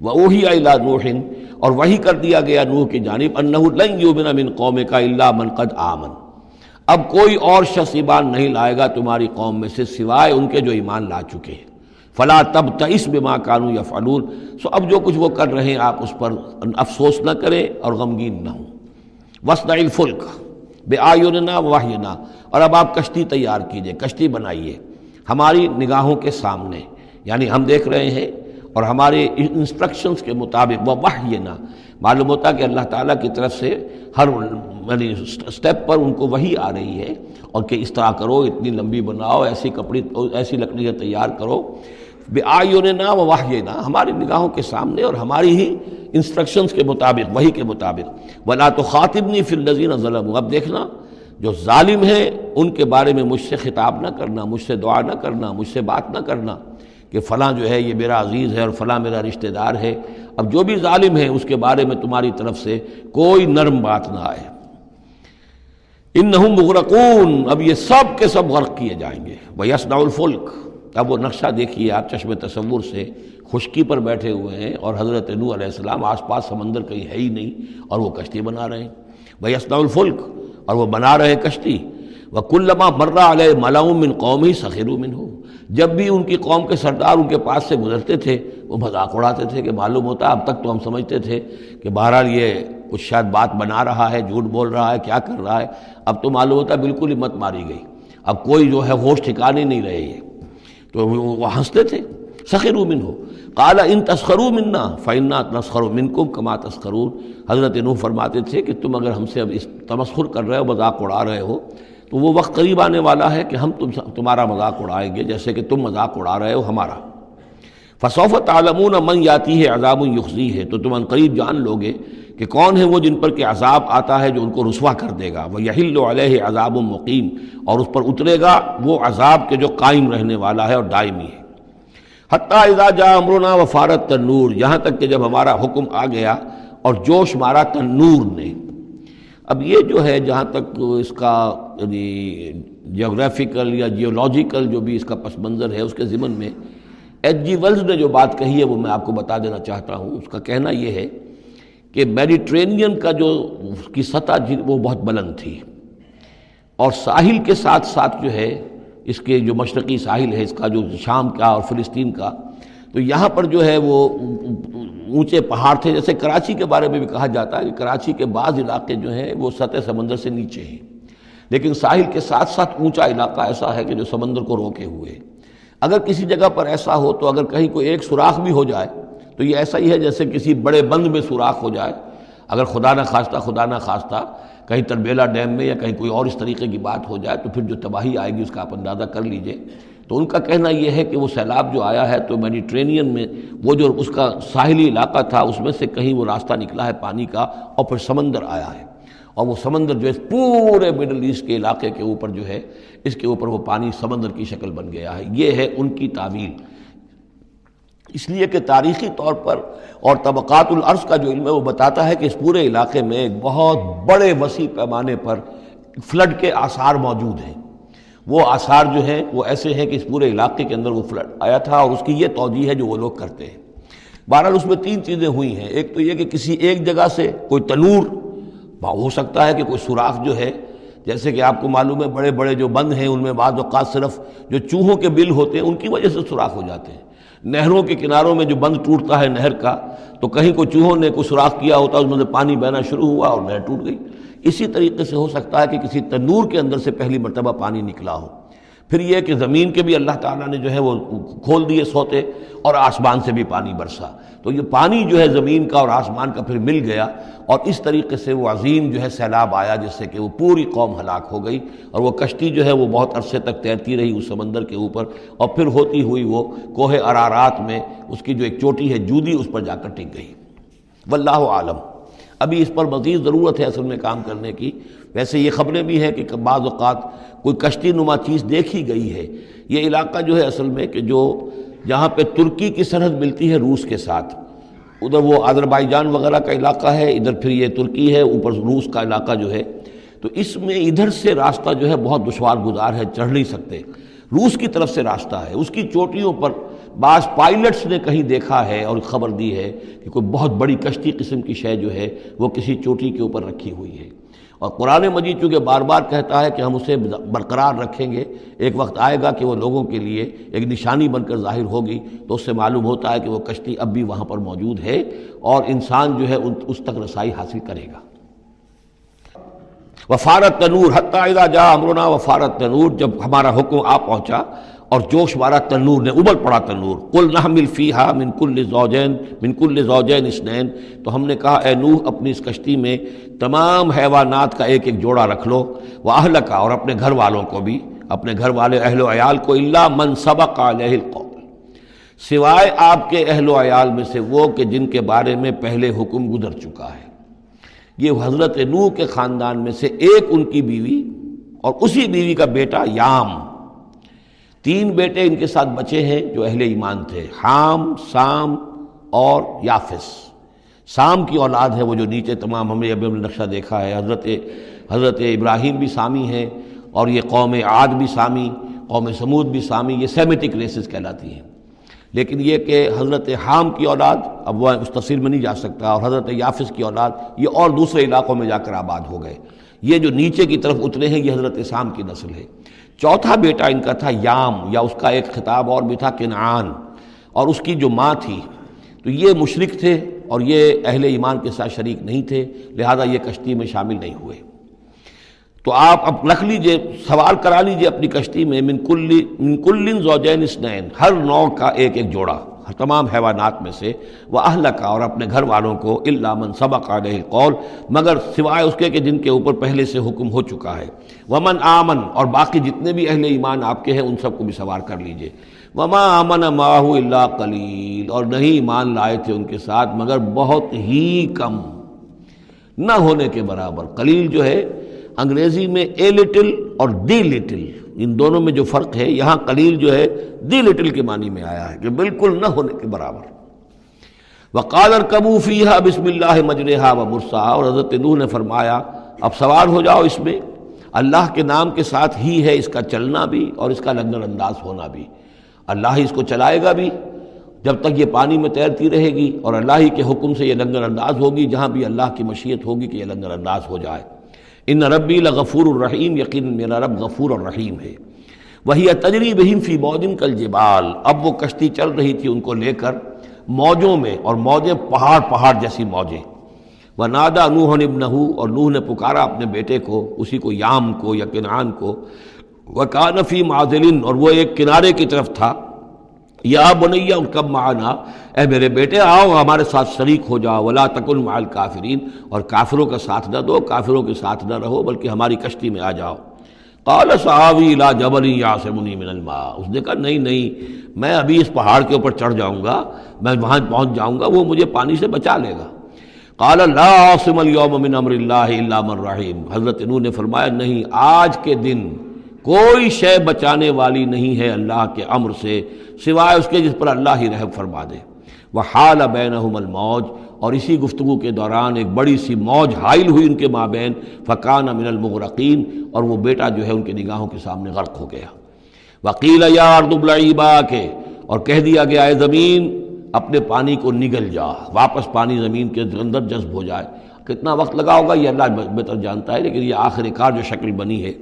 وَأُوحِيَ إِلَىٰ نُوحٍ، اور وحی کر دیا گیا نوح کی جانب، أَنَّهُ لَن يُؤْمِنَ مِن قَوْمِكَ إِلَّا مَن قَدْ آمَنَ، اب کوئی اور شخص ایمان نہیں لائے گا تمہاری قوم میں سے سوائے ان کے جو ایمان لا چکے ہیں۔ فَلَا تَبْتَئِسْ بِمَا كَانُوا يَفْعَلُونَ، سو اب جو کچھ وہ کر رہے ہیں آپ اس پر افسوس نہ کریں اور غمگین نہ ہوں۔ وَاصْنَعِ الْفُلْكَ بِأَعْيُنِنَا وَوَحْيِنَا، اور اب آپ کشتی تیار کیجئے، کشتی بنائیے ہماری نگاہوں کے سامنے، یعنی ہم دیکھ رہے ہیں اور ہمارے انسٹرکشنز کے مطابق، وَوَحْيِنَا معلوم ہوتا کہ اللہ تعالیٰ کی طرف سے ہر یعنی سٹیپ پر ان کو وحی آ رہی ہے، اور کہ اس طرح کرو، اتنی لمبی بناؤ، ایسی لکڑیاں تیار کرو، بِأَعْيُنِنَا وَوَحْيِنَا ہماری نگاہوں کے سامنے اور ہماری ہی انسٹرکشنز کے مطابق، وحی کے مطابق۔ وَلَا تُخَاطِبْنِي فِي الَّذِينَ ظَلَمُوا، اب دیکھنا جو ظالم ہیں ان کے بارے میں مجھ سے خطاب نہ کرنا، مجھ سے دعا نہ کرنا، مجھ سے بات نہ کرنا کہ فلاں جو ہے یہ میرا عزیز ہے اور فلاں میرا رشتہ دار ہے۔ اب جو بھی ظالم ہے اس کے بارے میں تمہاری طرف سے کوئی نرم بات نہ آئے۔ انہم مغرقون، اب یہ سب کے سب غرق کیے جائیں گے۔ وَيَصْنَعُ الْفُلْكَ، اب وہ نقشہ دیکھیے آپ چشم تصور سے، خشکی پر بیٹھے ہوئے ہیں اور حضرت نوح علیہ السلام آس پاس سمندر کہیں ہے ہی نہیں اور وہ کشتی بنا رہے ہیں۔ وَيَصْنَعُ الْفُلْكَ، اور وہ بنا رہے ہیں کشتی۔ وَكُلَّمَا مَرَّ عَلَيْهِ مَلَأٌ مِّن قَوْمِهِ سَخِرُوا مِنْهُ، جب بھی ان کی قوم کے سردار ان کے پاس سے گزرتے تھے وہ مذاق اڑاتے تھے کہ معلوم ہوتا اب تک تو ہم سمجھتے تھے کہ بہرحال یہ کچھ شاید بات بنا رہا ہے، جھوٹ بول رہا ہے، کیا کر رہا ہے، اب تو معلوم ہوتا بالکل ہی مت ماری گئی، اب کوئی جو ہے ہوش ٹھکانے نہیں رہے یہ، تو وہ ہنستے تھے۔ سخروا منہ قال ان تسخروا منا فإنا نسخر منکم کما تسخرون، حضرت نوح فرماتے تھے کہ تم اگر ہم سے اب اس تمسخر کر رہے ہو، مذاق اڑا رہے ہو، تو وہ وقت قریب آنے والا ہے کہ ہم تمہارا مذاق اڑائیں گے جیسے کہ تم مذاق اڑا رہے ہو ہمارا۔ فسوف تعلمون من یاتیہ عذاب یخزیہ، تو تم عنقریب جان لوگے کہ کون ہے وہ جن پر کہ عذاب آتا ہے جو ان کو رسوا کر دے گا۔ ویحل علیہ عذاب مقیم، اور اس پر اترے گا وہ عذاب کے جو قائم رہنے والا ہے اور دائمی ہے۔ حتیٰ اذا جاء امرنا وفارت تنور، یہاں تک کہ جب ہمارا حکم آ گیا اور جوش مارا تنور نے۔ اب یہ جو ہے جہاں تک اس کا یعنی جیوگرافیکل یا جیولوجیکل جو بھی اس کا پس منظر ہے، اس کے ضمن میں ایچ جی ویلز نے جو بات کہی ہے وہ میں آپ کو بتا دینا چاہتا ہوں۔ اس کا کہنا یہ ہے کہ میڈیٹرینین کا جو اس کی سطح وہ بہت بلند تھی، اور ساحل کے ساتھ ساتھ جو ہے اس کے جو مشرقی ساحل ہے اس کا جو شام کا اور فلسطین کا، تو یہاں پر جو ہے وہ اونچے پہاڑ تھے۔ جیسے کراچی کے بارے میں بھی کہا جاتا ہے کہ کراچی کے بعض علاقے جو ہیں وہ سطح سمندر سے نیچے ہیں، لیکن ساحل کے ساتھ ساتھ اونچا علاقہ ایسا ہے کہ جو سمندر کو روکے ہوئے۔ اگر کسی جگہ پر ایسا ہو تو اگر کہیں کوئی ایک سوراخ بھی ہو جائے تو یہ ایسا ہی ہے جیسے کسی بڑے بند میں سوراخ ہو جائے۔ اگر خدا نہ خواستہ کہیں تربیلا ڈیم میں یا کہیں کوئی اور اس طریقے کی بات ہو جائے تو پھر جو تباہی آئے گی اس کا آپ اندازہ کر لیجئے۔ تو ان کا کہنا یہ ہے کہ وہ سیلاب جو آیا ہے تو میڈیٹرینین میں وہ جو اس کا ساحلی علاقہ تھا اس میں سے کہیں وہ راستہ نکلا ہے پانی کا، اور پھر سمندر آیا ہے، اور وہ سمندر جو ہے پورے مڈل ایسٹ کے علاقے کے اوپر جو ہے اس کے اوپر وہ پانی سمندر کی شکل بن گیا ہے۔ یہ ہے ان کی تعویل، اس لیے کہ تاریخی طور پر اور طبقات الارض کا جو علم ہے وہ بتاتا ہے کہ اس پورے علاقے میں ایک بہت بڑے وسیع پیمانے پر فلڈ کے آثار موجود ہیں۔ وہ آثار جو ہیں وہ ایسے ہیں کہ اس پورے علاقے کے اندر وہ فلڈ آیا تھا، اور اس کی یہ توجیہ ہے جو وہ لوگ کرتے ہیں۔ بہرحال اس میں تین چیزیں ہوئی ہیں، ایک تو یہ کہ کسی ایک جگہ سے کوئی تنور ہو سکتا ہے کہ کوئی سوراخ جو ہے، جیسے کہ آپ کو معلوم ہے بڑے بڑے جو بند ہیں ان میں بعض اوقات صرف جو چوہوں کے بل ہوتے ہیں ان کی وجہ سے سوراخ ہو جاتے ہیں۔ نہروں کے کناروں میں جو بند ٹوٹتا ہے نہر کا، تو کہیں کوئی چوہوں نے کوئی سوراخ کیا ہوتا ہے، اس میں سے پانی بہنا شروع ہوا اور نہر ٹوٹ گئی۔ اسی طریقے سے ہو سکتا ہے کہ کسی تنور کے اندر سے پہلی مرتبہ پانی نکلا ہو۔ پھر یہ کہ زمین کے بھی اللہ تعالیٰ نے جو ہے وہ کھول دیے سوتے، اور آسمان سے بھی پانی برسا، تو یہ پانی جو ہے زمین کا اور آسمان کا پھر مل گیا، اور اس طریقے سے وہ عظیم جو ہے سیلاب آیا جس سے کہ وہ پوری قوم ہلاک ہو گئی، اور وہ کشتی جو ہے وہ بہت عرصے تک تیرتی رہی اس سمندر کے اوپر، اور پھر ہوتی ہوئی وہ کوہ ارارات میں اس کی جو ایک چوٹی ہے جودی، اس پر جا کر ٹک گئی۔ واللہ عالم، ابھی اس پر مزید ضرورت ہے اصل میں کام کرنے کی۔ ویسے یہ خبریں بھی ہیں کہ بعض اوقات کوئی کشتی نما چیز دیکھی گئی ہے۔ یہ علاقہ جو ہے اصل میں کہ جو جہاں پہ ترکی کی سرحد ملتی ہے روس کے ساتھ، ادھر وہ آذربائیجان وغیرہ کا علاقہ ہے، ادھر پھر یہ ترکی ہے، اوپر روس کا علاقہ جو ہے، تو اس میں ادھر سے راستہ جو ہے بہت دشوار گزار ہے، چڑھ نہیں سکتے۔ روس کی طرف سے راستہ ہے، اس کی چوٹیوں پر بعض پائلٹس نے کہیں دیکھا ہے اور خبر دی ہے کہ کوئی بہت بڑی کشتی قسم کی شے جو ہے وہ کسی چوٹی کے اوپر رکھی ہوئی ہے، اور قرآن مجید چونکہ بار بار کہتا ہے کہ ہم اسے برقرار رکھیں گے، ایک وقت آئے گا کہ وہ لوگوں کے لیے ایک نشانی بن کر ظاہر ہوگی، تو اس سے معلوم ہوتا ہے کہ وہ کشتی اب بھی وہاں پر موجود ہے اور انسان جو ہے اس تک رسائی حاصل کرے گا۔ وفارت تنور حتیٰ اذا جاء امرنا، وفارت تنور، جب ہمارا حکم آ پہنچا اور جوش مارا تنور نے، ابل پڑا تنور، قل نحمل فیہا من کل زوجین اثنین، تو ہم نے کہا اے نوح اپنی اس کشتی میں تمام حیوانات کا ایک ایک جوڑا رکھ لو، واہلک، اور اپنے گھر والوں کو بھی، اپنے گھر والے اہل و عیال کو، الا من سبق علیہ القول، سوائے آپ کے اہل و عیال میں سے وہ کہ جن کے بارے میں پہلے حکم گزر چکا ہے۔ یہ حضرت نوح کے خاندان میں سے ایک ان کی بیوی اور اسی بیوی کا بیٹا یام، تین بیٹے ان کے ساتھ بچے ہیں جو اہل ایمان تھے، حام، سام اور یافس۔ سام کی اولاد ہے وہ جو نیچے تمام ہم نے ابھی نقشہ دیکھا ہے، حضرت ابراہیم بھی سامی ہیں، اور یہ قوم عاد بھی سامی، قوم سمود بھی سامی، یہ سیمیٹک ریسز کہلاتی ہیں۔ لیکن یہ کہ حضرت حام کی اولاد، اب وہ اس تفصیل میں نہیں جا سکتا، اور حضرت یافس کی اولاد یہ اور دوسرے علاقوں میں جا کر آباد ہو گئے، یہ جو نیچے کی طرف اترے ہیں یہ حضرت سام کی نسل ہے۔ چوتھا بیٹا ان کا تھا یام، یا اس کا ایک خطاب اور بھی تھا کنعان، اور اس کی جو ماں تھی، تو یہ مشرک تھے اور یہ اہل ایمان کے ساتھ شریک نہیں تھے، لہذا یہ کشتی میں شامل نہیں ہوئے۔ تو آپ اب رکھ لیجئے، سوال کرا لیجئے اپنی کشتی میں من کل زوجین اثنین، ہر نوع کا ایک ایک جوڑا تمام حیوانات میں سے، واہلک، اور اپنے گھر والوں کو، الا من سبق علیہ القول، مگر سوائے اس کے کہ جن کے اوپر پہلے سے حکم ہو چکا ہے، ومن آمن، اور باقی جتنے بھی اہل ایمان آپ کے ہیں ان سب کو بھی سوار کر لیجئے، وما آمن معہ الا قلیل، اور نہیں ایمان لائے تھے ان کے ساتھ مگر بہت ہی کم، نہ ہونے کے برابر۔ قلیل جو ہے انگریزی میں اے لٹل اور دی لٹل، ان دونوں میں جو فرق ہے، یہاں قلیل جو ہے دی لٹل کے معنی میں آیا ہے کہ بالکل نہ ہونے کے برابر۔ وقال ارکبوا فیہا بسم اللہ مجریہا ومرساہا، اور حضرت نوح نے فرمایا اب سوار ہو جاؤ اس میں، اللہ کے نام کے ساتھ ہی ہے اس کا چلنا بھی اور اس کا لنگر انداز ہونا بھی، اللہ ہی اس کو چلائے گا بھی جب تک یہ پانی میں تیرتی رہے گی، اور اللہ ہی کے حکم سے یہ لنگر انداز ہوگی جہاں بھی اللہ کی مشیت ہوگی کہ یہ لنگر انداز ہو جائے۔ ان ربی لغفور الرحیم، یقین میرا رب غفور الرحیم ہے۔ وہی تجری بہم فی موج کالجبال، اب وہ کشتی چل رہی تھی ان کو لے کر موجوں میں، اور موجیں پہاڑ جیسی موجیں۔ ونادى نوح ابنہ، اور نوح نے پکارا اپنے بیٹے کو، اسی کو یام کو یا کنعان کو، وکان فی معزل، اور وہ ایک کنارے کی طرف تھا، یا بنی ارکب معنا، اے میرے بیٹے آؤ ہمارے ساتھ شریک ہو جاؤ، ولا تکن مع الکافرین، اور کافروں کا ساتھ نہ دو، کافروں کے ساتھ نہ رہو بلکہ ہماری کشتی میں آ جاؤ۔ قال سآوی الی جبل یعصمنی من الماء، اس نے کہا نہیں میں ابھی اس پہاڑ کے اوپر چڑھ جاؤں گا، میں وہاں پہنچ جاؤں گا، وہ مجھے پانی سے بچا لے گا۔ قال لا عاصم اليوم من امر اللہ الا من رحم، حضرت نوح نے فرمایا نہیں، آج کے دن کوئی شے بچانے والی نہیں ہے اللہ کے امر سے سوائے اس کے جس پر اللہ ہی رحم فرما دے۔ وحال بینہم الموج، اور اسی گفتگو کے دوران ایک بڑی سی موج حائل ہوئی ان کے مابین، فکان من المغرقین، اور وہ بیٹا جو ہے ان کی نگاہوں کے سامنے غرق ہو گیا۔ وقیل یا ارض ابلعی ماءک، اور کہہ دیا گیا اے زمین اپنے پانی کو نگل جا، واپس پانی زمین کے اندر جذب ہو جائے۔ کتنا وقت لگا ہوگا یہ اللہ بہتر جانتا ہے، لیکن یہ آخر کار جو شکل بنی ہے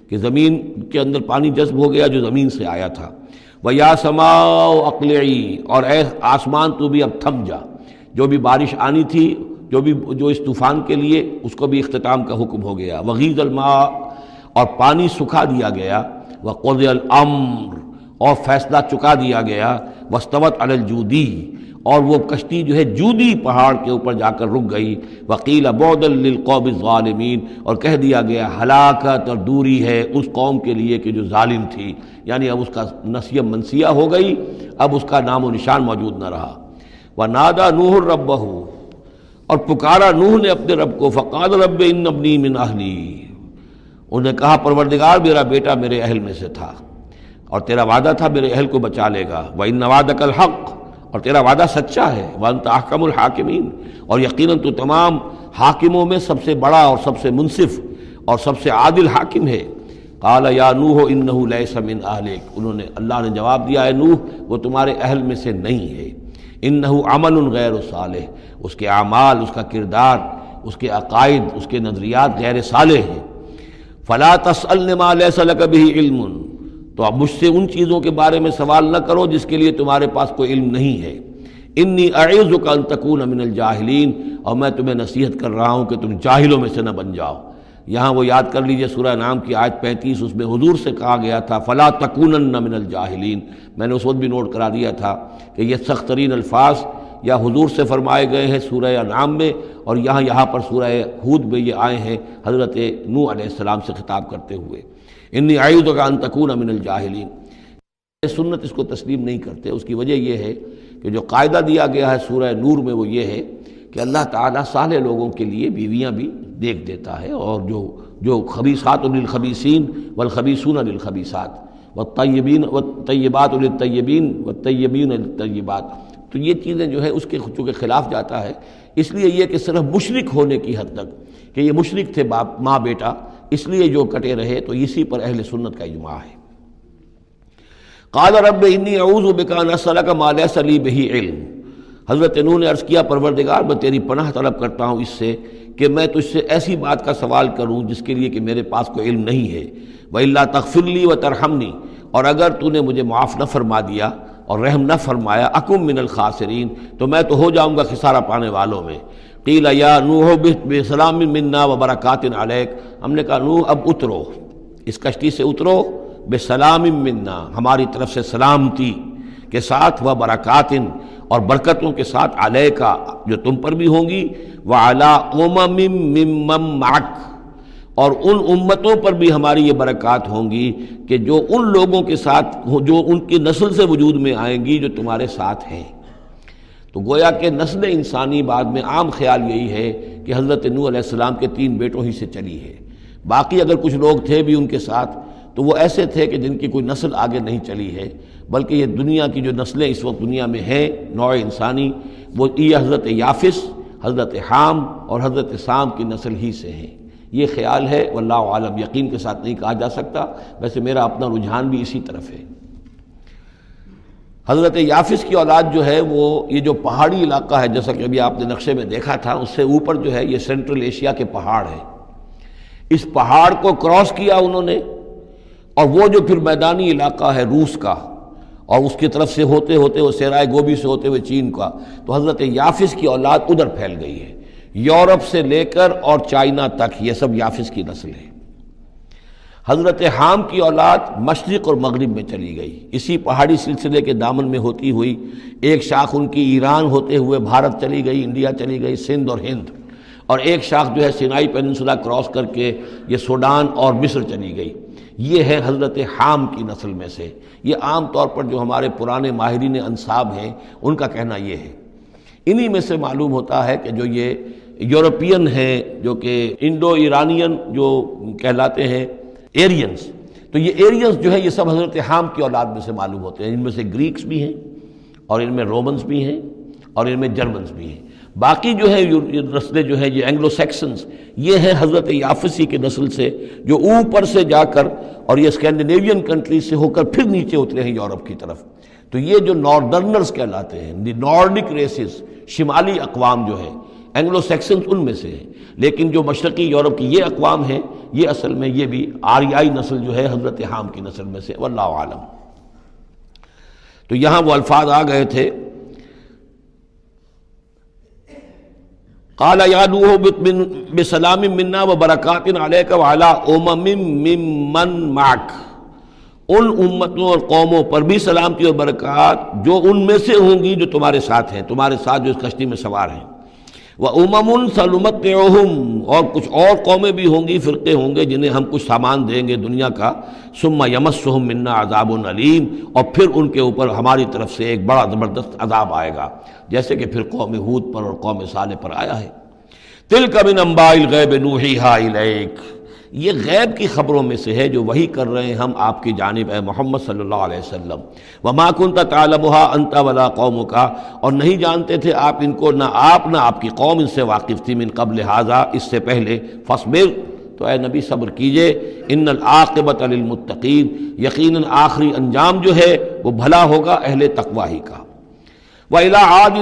کہ زمین کے اندر پانی جذب ہو گیا جو زمین سے آیا تھا۔ وَيَا سَمَاءُ أَقْلِعِي، اور اے آسمان تو بھی اب تھم جا، جو بھی بارش آنی تھی، جو اس طوفان کے لیے، اس کو بھی اختتام کا حکم ہو گیا۔ وَغِيضَ الْمَاءُ، اور پانی سکھا دیا گیا۔ وَقُضِيَ الْأَمْرُ، اور فیصلہ چکا دیا گیا۔ وَاسْتَوَتْ عَلَى الْجُودِي، اور وہ کشتی جو ہے جودی پہاڑ کے اوپر جا کر رک گئی۔ وَقِيلَ بُعْدًا لِلْقَوْمِ الظَّالِمِينَ، اور کہہ دیا گیا ہلاکت اور دوری ہے اس قوم کے لیے کہ جو ظالم تھی، یعنی اب اس کا نسیہ منسیہ ہو گئی، اب اس کا نام و نشان موجود نہ رہا۔ وَنَادَى نُوحٌ رَبَّهُ، اور پکارا نوح نے اپنے رب کو، فَقَالَ رَبِّ إِنَّ ابْنِي مِنْ أَهْلِي، انہوں نے کہا پروردگار میرا بیٹا میرے اہل میں سے تھا، اور تیرا وعدہ تھا میرے اہل کو بچا لے گا۔ وَإِنَّ وَعْدَكَ الْحَقُّ، اور تیرا وعدہ سچا ہے۔ وَأَنْتَ أَحْكَمُ الْحَاكِمِينَ، اور یقیناً تو تمام حاکموں میں سب سے بڑا اور سب سے منصف اور سب سے عادل حاکم ہے۔ قال یا نوح انہ لیس من اہلک، انہوں نے اللہ نے جواب دیا، اے نوح وہ تمہارے اہل میں سے نہیں ہے، انہ عمل غیر صالح، اس کے اعمال، اس کا کردار، اس کے عقائد، اس کے نظریات غیر صالح ہیں۔ فلا تسألن ما لیس لک بہ علم، تو اب مجھ سے ان چیزوں کے بارے میں سوال نہ کرو جس کے لیے تمہارے پاس کوئی علم نہیں ہے۔ انی اعظک ان تکون من الجاہلین، اور میں تمہیں نصیحت کر رہا ہوں کہ تم جاہلوں میں سے نہ بن جاؤ۔ یہاں وہ یاد کر لیجئے سورہ انعام کی آیت 35، اس میں حضور سے کہا گیا تھا فلا تکونن من الجاہلین، میں نے اس وقت بھی نوٹ کرا دیا تھا کہ یہ سخت ترین الفاظ یا حضور سے فرمائے گئے ہیں سورہ انعام میں، اور یہاں پر سورہ ہود میں یہ آئے ہیں حضرت نوح علیہ السلام سے خطاب کرتے ہوئے، انی اعوذک ان تکون من الجاہلین۔ سنت اس کو تسلیم نہیں کرتے، اس کی وجہ یہ ہے کہ جو قاعدہ دیا گیا ہے سورہ نور میں وہ یہ ہے کہ اللہ تعالیٰ صالح لوگوں کے لیے بیویاں بھی دیکھ دیتا ہے، اور جو خبیثات للخبیثین والخبیثون للخبیثات والطیبات للطیبین والطیبین للطیبات، تو یہ چیزیں جو ہے اس کے چونکہ خلاف جاتا ہے، اس لیے یہ کہ صرف مشرک ہونے کی حد تک کہ یہ مشرک تھے باپ ماں بیٹا، اس لیے جو کٹے رہے، تو اسی پر اہل سنت کا اجماع ہے۔ قال رب انی اعوذ بک ان اسألک ما لیس لی بہ علم، حضرت نوح نے عرض کیا پروردگار میں تیری پناہ طلب کرتا ہوں اس سے کہ میں تجھ سے ایسی بات کا سوال کروں جس کے لیے کہ میرے پاس کوئی علم نہیں ہے، وَإِلَّا تَغْفِرْ لِي وَتَرْحَمْنِي، اور اگر تو نے مجھے معاف نہ فرما دیا اور رحم نہ فرمایا، اکم من الخاسرین، تو میں تو ہو جاؤں گا خسارہ پانے والوں میں۔ قیل یا نوح اہبط بسلام منا وبرکات علیک، ہم نے کہا نوح اب اترو، اس کشتی سے اترو، بسلام منا، ہماری طرف سے سلامتی کے ساتھ، وبرکات، اور برکتوں کے ساتھ، علیکا، جو تم پر بھی ہوں گی، وعلی امم ممن معک، اور ان امتوں پر بھی ہماری یہ برکات ہوں گی کہ جو ان لوگوں کے ساتھ، جو ان کی نسل سے وجود میں آئیں گی جو تمہارے ساتھ ہیں۔ تو گویا کہ نسل انسانی بعد میں عام خیال یہی ہے کہ حضرت نوح علیہ السلام کے 3 بیٹوں ہی سے چلی ہے، باقی اگر کچھ لوگ تھے بھی ان کے ساتھ تو وہ ایسے تھے کہ جن کی کوئی نسل آگے نہیں چلی ہے، بلکہ یہ دنیا کی جو نسلیں اس وقت دنیا میں ہیں نوع انسانی، وہ یہ حضرت یافس، حضرت حام اور حضرت سام کی نسل ہی سے ہیں۔ یہ خیال ہے، واللہ عالم، یقین کے ساتھ نہیں کہا جا سکتا، ویسے میرا اپنا رجحان بھی اسی طرف ہے۔ حضرت یافس کی اولاد جو ہے وہ یہ جو پہاڑی علاقہ ہے، جیسا کہ ابھی آپ نے نقشے میں دیکھا تھا، اس سے اوپر جو ہے یہ سینٹرل ایشیا کے پہاڑ ہیں، اس پہاڑ کو کراس کیا انہوں نے، اور وہ جو پھر میدانی علاقہ ہے روس کا، اور اس کی طرف سے ہوتے ہوتے وہ سیرائے گوبی سے ہوتے ہوئے چین کا، تو حضرت یافس کی اولاد ادھر پھیل گئی ہے، یورپ سے لے کر اور چائنا تک، یہ سب یافس کی نسل ہے۔ حضرت حام کی اولاد مشرق اور مغرب میں چلی گئی، اسی پہاڑی سلسلے کے دامن میں ہوتی ہوئی، ایک شاخ ان کی ایران ہوتے ہوئے بھارت چلی گئی، انڈیا چلی گئی، سندھ اور ہند، اور ایک شاخ جو ہے سینائی پیننسولا کراس کر کے یہ سوڈان اور مصر چلی گئی۔ یہ ہے حضرت حام کی نسل میں سے۔ یہ عام طور پر جو ہمارے پرانے ماہرین انساب ہیں ان کا کہنا یہ ہے۔ انہی میں سے معلوم ہوتا ہے کہ جو یہ یورپین ہیں، جو کہ انڈو ایرانین جو کہلاتے ہیں، ایرینز، تو یہ ایرینز جو ہے یہ سب حضرت حام کی اولاد میں سے معلوم ہوتے ہیں۔ ان میں سے گریکس بھی ہیں، اور ان میں رومنز بھی ہیں، اور ان میں جرمنز بھی ہیں۔ باقی جو ہے نسلیں جو ہیں یہ اینگلو سیکسنز، یہ ہیں حضرت یافسی کی نسل سے، جو اوپر سے جا کر اور یہ اسکینڈینیوین کنٹریز سے ہو کر پھر نیچے اترے ہیں یورپ کی طرف۔ تو یہ جو ناردرنرز کہلاتے ہیں، دی نارڈک ریسز، شمالی اقوام جو ہے، اینگلو سیکسنز ان میں سے ہیں، لیکن جو مشرقی یورپ کی یہ اقوام ہیں، یہ اصل میں یہ بھی آریائی نسل جو ہے حضرت حام کی نسل میں سے، واللہ عالم۔ تو یہاں وہ الفاظ آ گئے تھے، قال یا نوح اہبط بسلام منا وبرکات علیک وعلی امم ممن معک، ان امتوں اور قوموں پر بھی سلامتی اور برکات جو ان میں سے ہوں گی جو تمہارے ساتھ ہیں، تمہارے ساتھ جو اس کشتی میں سوار ہیں، وَأُمَمٌ سَنُمَتِّعُهُمْ، اور کچھ اور قومیں بھی ہوں گی، فرقے ہوں گے جنہیں ہم کچھ سامان دیں گے دنیا کا، ثُمَّ يَمَسُّهُم مِّنَّا عَذَابٌ أَلِيمٌ، اور پھر ان کے اوپر ہماری طرف سے ایک بڑا زبردست عذاب آئے گا، جیسے کہ پھر قوم ہود پر اور قوم صالح پر آیا ہے۔ تِلْكَ مِنْ أَنْبَاءِ الْغَيْبِ نُوحِيهَا إِلَيْكَ، یہ غیب کی خبروں میں سے ہے جو وحی کر رہے ہیں ہم آپ کی جانب اے محمد صلی اللہ علیہ وسلم۔ وَمَا كُنْتَ تَعْلَمُهَا أَنْتَ وَلَا قَوْمُكَ، اور نہیں جانتے تھے آپ ان کو، نہ آپ نہ آپ کی قوم ان سے واقف تھی، من قبل ھذا، اس سے پہلے، فاصبر، تو اے نبی صبر کیجئے، ان العاقبۃ للمتقین، یقیناً آخری انجام جو ہے وہ بھلا ہوگا اہل تقوی ہی کا۔ وَإِلَىٰ عَادٍ